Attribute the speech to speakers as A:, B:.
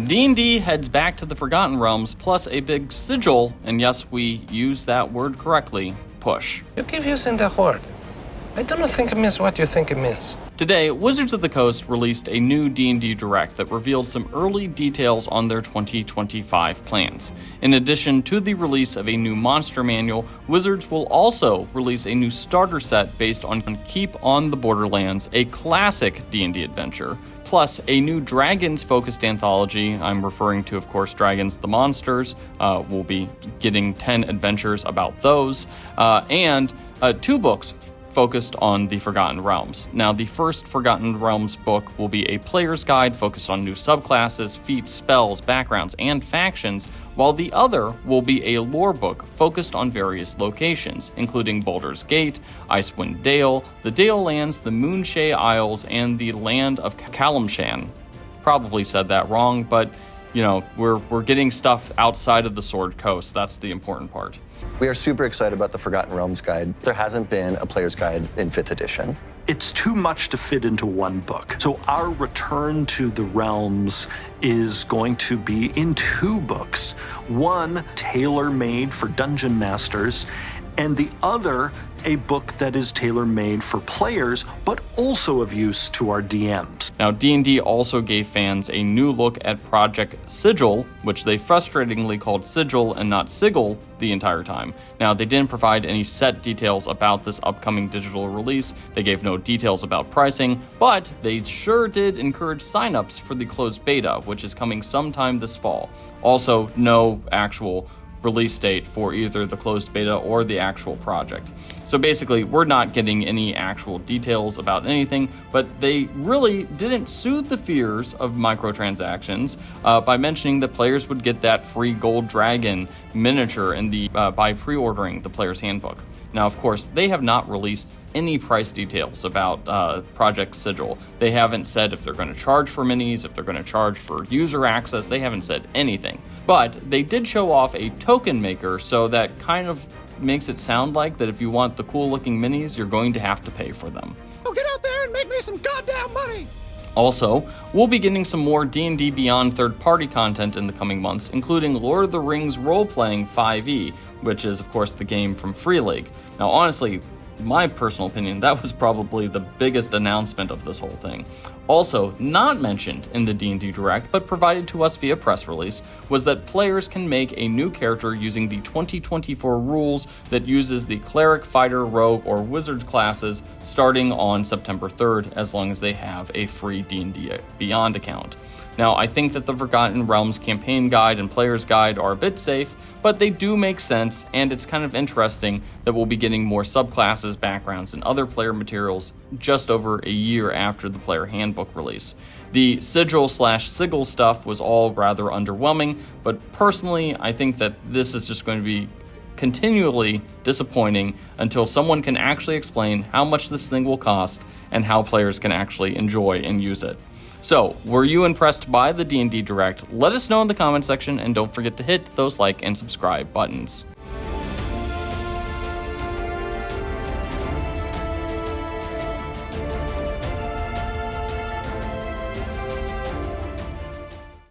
A: D&D heads back to the Forgotten Realms, plus a big sigil, and yes, we use that word correctly, push.
B: You keep using the word. I don't think it means what you think it means.
A: Today, Wizards of the Coast released a new D&D Direct that revealed some early details on their 2025 plans. In addition to the release of a new monster manual, Wizards will also release a new starter set based on Keep on the Borderlands, a classic D&D adventure, plus a new Dragons-focused anthology. I'm referring to, of course, Dragons the Monsters. We'll be getting 10 adventures about those, and 2 books focused on the Forgotten Realms. Now, the first Forgotten Realms book will be a player's guide focused on new subclasses, feats, spells, backgrounds, and factions, while the other will be a lore book focused on various locations, including Baldur's Gate, Icewind Dale, the Dale Lands, the Moonshae Isles, and the land of Kalimshan. Probably said that wrong, but you know, we're getting stuff outside of the Sword Coast. That's the important part.
C: We are super excited about the Forgotten Realms guide. There hasn't been a player's guide in 5th edition.
D: It's too much to fit into one book. So our return to the realms is going to be in 2 books. One tailor-made for dungeon masters, and the other a book that is tailor-made for players, but also of use to our DMs.
A: Now, D&D also gave fans a new look at Project Sigil, which they frustratingly called Sigil and not Sigil the entire time. Now, they didn't provide any set details about this upcoming digital release. They gave no details about pricing, but they sure did encourage signups for the closed beta, which is coming sometime this fall. Also, no actual release date for either the closed beta or the actual project. So basically, we're not getting any actual details about anything, but they really didn't soothe the fears of microtransactions by mentioning that players would get that free gold dragon miniature in the by pre-ordering the player's handbook. Now, of course, they have not released any price details about Project Sigil. They haven't said if they're going to charge for minis, if they're going to charge for user access. They haven't said anything. But they did show off a token maker, so that kind of makes it sound like that if you want the cool looking minis, you're going to have to pay for them.
E: Oh, get out there and make me some goddamn money!
A: Also, we'll be getting some more D&D Beyond third-party content in the coming months, including Lord of the Rings role-playing 5e, which is, of course, the game from Free League. Now, honestly, my personal opinion, that was probably the biggest announcement of this whole thing. Also, not mentioned in the D&D Direct, but provided to us via press release, was that players can make a new character using the 2024 rules that uses the Cleric, Fighter, Rogue, or Wizard classes starting on September 3rd, as long as they have a free D&D Beyond account. Now, I think that the Forgotten Realms campaign guide and player's guide are a bit safe, but they do make sense, and it's kind of interesting that we'll be getting more subclasses, backgrounds, and other player materials just over a year after the player handbook release. The Sigil/Sigil stuff was all rather underwhelming, but personally, I think that this is just going to be continually disappointing until someone can actually explain how much this thing will cost and how players can actually enjoy and use it. So, were you impressed by the D&D Direct? Let us know in the comment section, and don't forget to hit those like and subscribe buttons.